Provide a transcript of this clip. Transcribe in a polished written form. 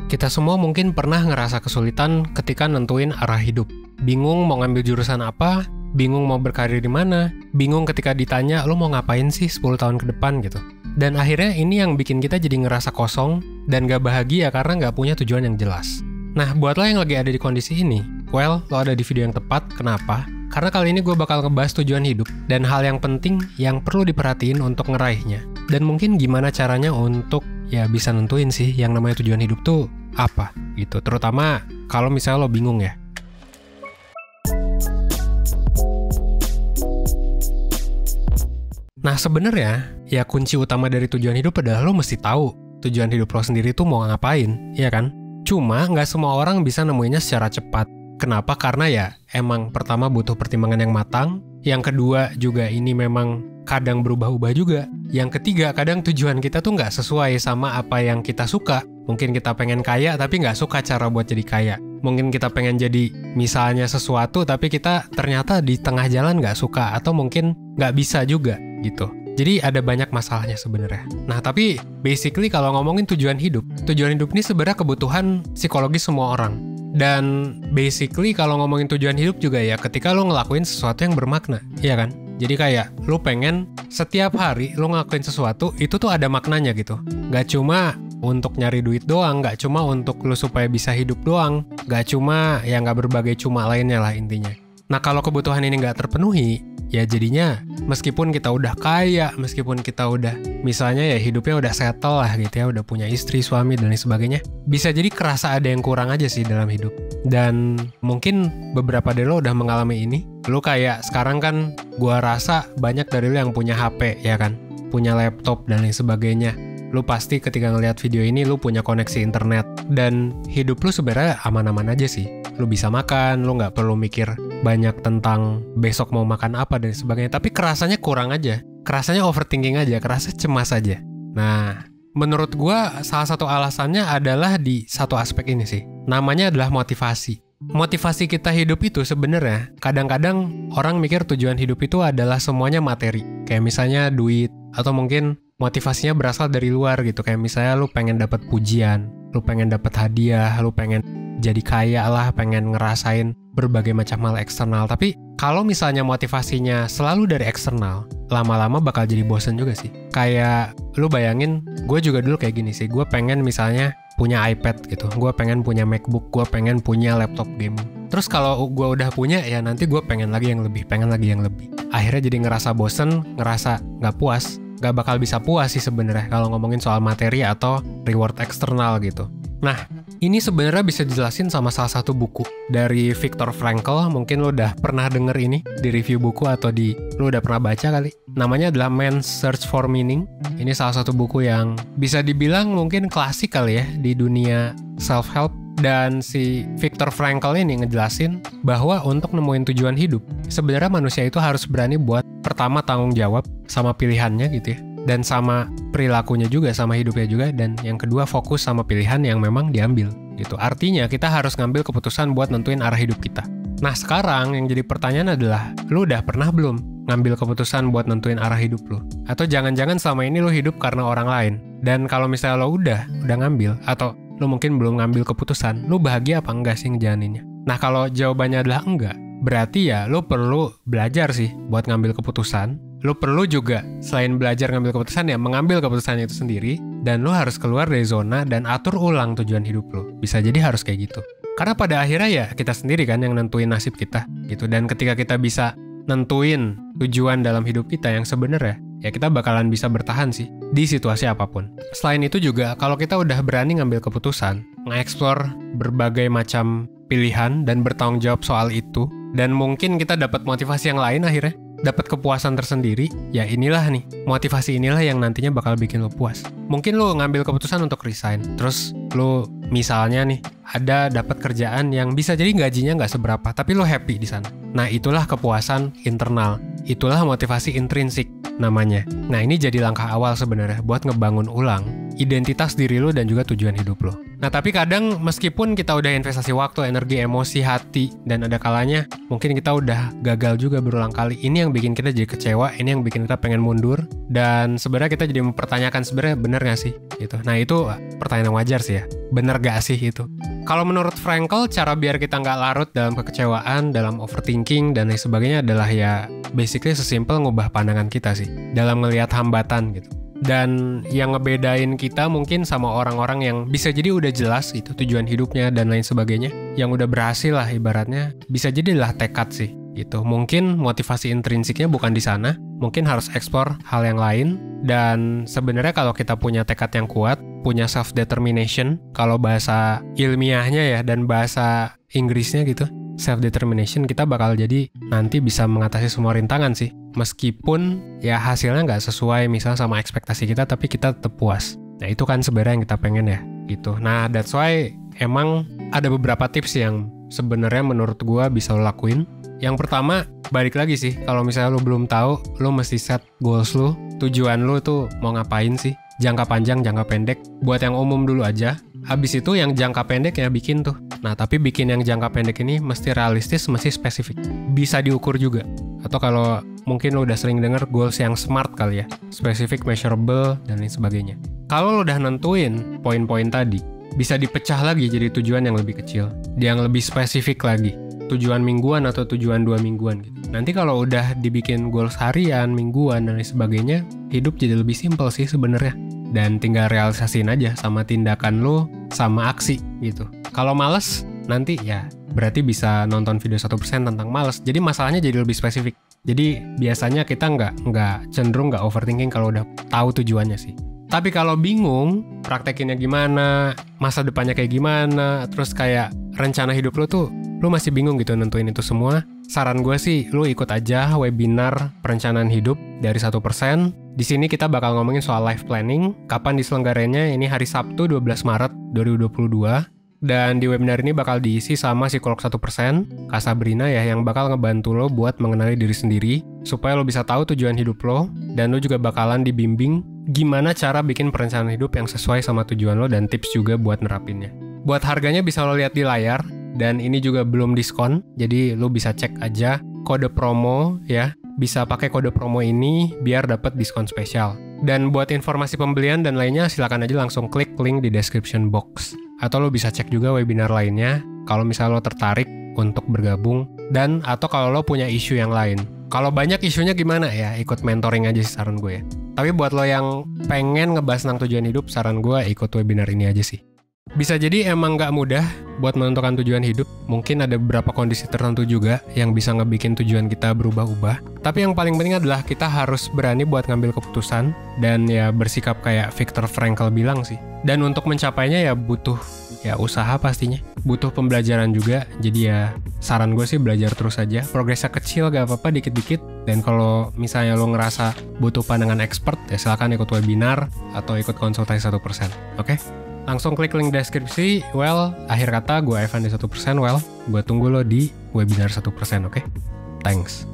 Kita semua mungkin pernah ngerasa kesulitan ketika nentuin arah hidup. Bingung mau ngambil jurusan apa, bingung mau berkarir di mana, bingung ketika ditanya lo mau ngapain sih 10 tahun ke depan gitu. Dan akhirnya ini yang bikin kita jadi ngerasa kosong dan gak bahagia karena gak punya tujuan yang jelas. Nah, buat lo yang lagi ada di kondisi ini, well, lo ada di video yang tepat. Kenapa? Karena kali ini gue bakal ngebahas tujuan hidup dan hal yang penting yang perlu diperhatiin untuk ngeraihnya. Dan mungkin gimana caranya untuk ya bisa nentuin sih yang namanya tujuan hidup tuh apa gitu. Terutama kalau misalnya lo bingung ya. Nah sebenarnya ya kunci utama dari tujuan hidup adalah lo mesti tahu tujuan hidup lo sendiri tuh mau ngapain, ya kan? Cuma nggak semua orang bisa nemuinnya secara cepat. Kenapa? Karena ya emang pertama butuh pertimbangan yang matang. Yang kedua juga ini memang kadang berubah-ubah juga. Yang ketiga kadang tujuan kita tuh nggak sesuai sama apa yang kita suka. Mungkin kita pengen kaya tapi nggak suka cara buat jadi kaya. Mungkin kita pengen jadi misalnya sesuatu tapi kita ternyata di tengah jalan nggak suka. Atau mungkin nggak bisa juga gitu. Jadi ada banyak masalahnya sebenarnya. Nah tapi basically kalau ngomongin tujuan hidup ini sebenarnya kebutuhan psikologis semua orang. Dan basically kalau ngomongin tujuan hidup juga ya ketika lo ngelakuin sesuatu yang bermakna, iya kan? Jadi kayak lo pengen setiap hari lo ngelakuin sesuatu itu tuh ada maknanya gitu. Gak cuma untuk nyari duit doang, gak cuma untuk lo supaya bisa hidup doang, gak cuma ya gak berbagai cuma lainnya lah intinya. Nah kalau kebutuhan ini gak terpenuhi, ya jadinya meskipun kita udah kaya, meskipun kita udah misalnya ya hidupnya udah settle lah gitu ya, udah punya istri, suami dan lain sebagainya, bisa jadi kerasa ada yang kurang aja sih dalam hidup. Dan mungkin beberapa dari lo udah mengalami ini. Lo kayak sekarang kan gua rasa banyak dari lo yang punya HP ya kan, punya laptop dan lain sebagainya. Lo pasti ketika ngelihat video ini lo punya koneksi internet dan hidup lo sebenarnya aman-aman aja sih. Lo bisa makan, lo nggak perlu mikir banyak tentang besok mau makan apa dan sebagainya. Tapi kerasanya kurang aja, kerasanya overthinking aja, kerasa cemas aja. Nah, menurut gua salah satu alasannya adalah di satu aspek ini sih. Namanya adalah motivasi. Motivasi kita hidup itu sebenarnya kadang-kadang orang mikir tujuan hidup itu adalah semuanya materi. Kayak misalnya duit atau mungkin motivasinya berasal dari luar gitu. Kayak misalnya lu pengen dapat pujian, lu pengen dapat hadiah, lu pengen jadi kaya lah, pengen ngerasain berbagai macam hal eksternal. Tapi kalau misalnya motivasinya selalu dari eksternal, lama-lama bakal jadi bosen juga sih. Kayak lu bayangin, gue juga dulu kayak gini sih. Gue pengen misalnya punya iPad gitu, gue pengen punya MacBook, gue pengen punya laptop gaming. Terus kalau gue udah punya, ya nanti gue pengen lagi yang lebih, pengen lagi yang lebih. Akhirnya jadi ngerasa bosen, ngerasa nggak puas. Gak bakal bisa puas sih sebenarnya kalau ngomongin soal materi atau reward eksternal gitu. Nah, ini sebenarnya bisa dijelasin sama salah satu buku dari Viktor Frankl. Mungkin lo udah pernah denger ini di review buku atau lo udah pernah baca kali. Namanya adalah Man's Search for Meaning. Ini salah satu buku yang bisa dibilang mungkin klasik kali ya di dunia self-help. Dan si Viktor Frankl ini ngejelasin bahwa untuk nemuin tujuan hidup, sebenarnya manusia itu harus berani buat pertama tanggung jawab sama pilihannya gitu ya. Dan sama perilakunya juga, sama hidupnya juga. Dan yang kedua fokus sama pilihan yang memang diambil gitu. Artinya kita harus ngambil keputusan buat nentuin arah hidup kita. Nah sekarang yang jadi pertanyaan adalah, lu udah pernah belum ngambil keputusan buat nentuin arah hidup lu? Atau jangan-jangan selama ini lu hidup karena orang lain? Dan kalau misalnya lo udah ngambil, atau lu mungkin belum ngambil keputusan, lu bahagia apa enggak sih ngejalaninnya? Nah kalau jawabannya adalah enggak, berarti ya lu perlu belajar sih buat ngambil keputusan. Lu perlu juga selain belajar ngambil keputusan ya mengambil keputusan itu sendiri. Dan lu harus keluar dari zona dan atur ulang tujuan hidup lu. Bisa jadi harus kayak gitu. Karena pada akhirnya ya kita sendiri kan yang nentuin nasib kita gitu. Dan ketika kita bisa nentuin tujuan dalam hidup kita yang sebenarnya, ya kita bakalan bisa bertahan sih di situasi apapun. Selain itu juga kalau kita udah berani ngambil keputusan, nge-explore berbagai macam pilihan dan bertanggung jawab soal itu, dan mungkin kita dapat motivasi yang lain akhirnya, dapat kepuasan tersendiri, ya inilah nih, motivasi inilah yang nantinya bakal bikin lo puas. Mungkin lo ngambil keputusan untuk resign, terus lo misalnya nih, ada dapat kerjaan yang bisa jadi gajinya nggak seberapa, tapi lo happy di sana. Nah itulah kepuasan internal, itulah motivasi intrinsik namanya. Nah ini jadi langkah awal sebenarnya buat ngebangun ulang identitas diri lo dan juga tujuan hidup lo. Nah, tapi kadang meskipun kita udah investasi waktu, energi, emosi, hati, dan ada kalanya mungkin kita udah gagal juga berulang kali. Ini yang bikin kita jadi kecewa, ini yang bikin kita pengen mundur, dan sebenarnya kita jadi mempertanyakan sebenarnya bener gak sih? Gitu. Nah, itu pertanyaan yang wajar sih ya. Bener gak sih itu? Kalau menurut Frankl, cara biar kita nggak larut dalam kekecewaan, dalam overthinking, dan lain sebagainya adalah ya basically sesimpel ngubah pandangan kita sih dalam ngelihat hambatan gitu. Dan yang ngebedain kita mungkin sama orang-orang yang bisa jadi udah jelas itu tujuan hidupnya dan lain sebagainya, yang udah berhasil lah ibaratnya, bisa jadilah tekad sih gitu. Mungkin motivasi intrinsiknya bukan di sana, mungkin harus eksplor hal yang lain. Dan sebenarnya kalau kita punya tekad yang kuat, punya self determination, kalau bahasa ilmiahnya ya dan bahasa Inggrisnya gitu, self determination, kita bakal jadi nanti bisa mengatasi semua rintangan sih. Meskipun ya hasilnya nggak sesuai misalnya sama ekspektasi kita, tapi kita tetap puas. Nah itu kan sebenarnya yang kita pengen ya gitu. Nah that's why emang ada beberapa tips yang sebenarnya menurut gua bisa lo lakuin. Yang pertama, balik lagi sih, kalau misalnya lo belum tahu, lo mesti set goals lo, tujuan lo tuh mau ngapain sih, jangka panjang, jangka pendek. Buat yang umum dulu aja, habis itu yang jangka pendek ya bikin tuh. Nah tapi bikin yang jangka pendek ini mesti realistis, mesti spesifik, bisa diukur juga. Atau kalau mungkin lo udah sering denger goals yang SMART kali ya, specific, measurable, dan lain sebagainya. Kalau lo udah nentuin poin-poin tadi, bisa dipecah lagi jadi tujuan yang lebih kecil, yang lebih spesifik lagi, tujuan mingguan atau tujuan 2 mingguan gitu. Nanti kalau udah dibikin goals harian, mingguan, dan lain sebagainya, hidup jadi lebih simpel sih sebenarnya. Dan tinggal realisasiin aja sama tindakan lo, sama aksi gitu. Kalau males, nanti ya berarti bisa nonton video 1% tentang males. Jadi masalahnya jadi lebih spesifik. Jadi biasanya kita nggak cenderung nggak overthinking kalau udah tahu tujuannya sih. Tapi kalau bingung, praktekinnya gimana, masa depannya kayak gimana, terus kayak rencana hidup lo tuh, lo masih bingung gitu nentuin itu semua, saran gue sih, lo ikut aja webinar perencanaan hidup dari 1%. Di sini kita bakal ngomongin soal life planning, kapan diselenggaranya, ini hari Sabtu 12 Maret 2022. Dan di webinar ini bakal diisi sama psikolog 1%, Kak Sabrina ya, yang bakal ngebantu lo buat mengenali diri sendiri, supaya lo bisa tahu tujuan hidup lo, dan lo juga bakalan dibimbing gimana cara bikin perencanaan hidup yang sesuai sama tujuan lo, dan tips juga buat nerapinnya. Buat harganya bisa lo lihat di layar, dan ini juga belum diskon, jadi lo bisa cek aja kode promo ya, bisa pakai kode promo ini biar dapat diskon spesial. Dan buat informasi pembelian dan lainnya, silakan aja langsung klik link di description box. Atau lo bisa cek juga webinar lainnya kalau misalnya lo tertarik untuk bergabung, dan atau kalau lo punya isu yang lain. Kalau banyak isunya gimana ya, ikut mentoring aja sih saran gue ya. Tapi buat lo yang pengen ngebahas tentang tujuan hidup, saran gue ikut webinar ini aja sih. Bisa jadi emang nggak mudah buat menentukan tujuan hidup. Mungkin ada beberapa kondisi tertentu juga yang bisa ngebikin tujuan kita berubah-ubah. Tapi yang paling penting adalah kita harus berani buat ngambil keputusan dan ya bersikap kayak Viktor Frankl bilang sih. Dan untuk mencapainya ya butuh ya usaha pastinya. Butuh pembelajaran juga. Jadi ya saran gue sih belajar terus aja. Progresnya kecil gak apa-apa, dikit-dikit. Dan kalau misalnya lo ngerasa butuh pandangan expert, ya silakan ikut webinar atau ikut konsultasi 1%. Oke? Langsung klik link deskripsi. Well, akhir kata gue Evan di 1%. Well, gue tunggu lo di webinar 1%, oke? Thanks.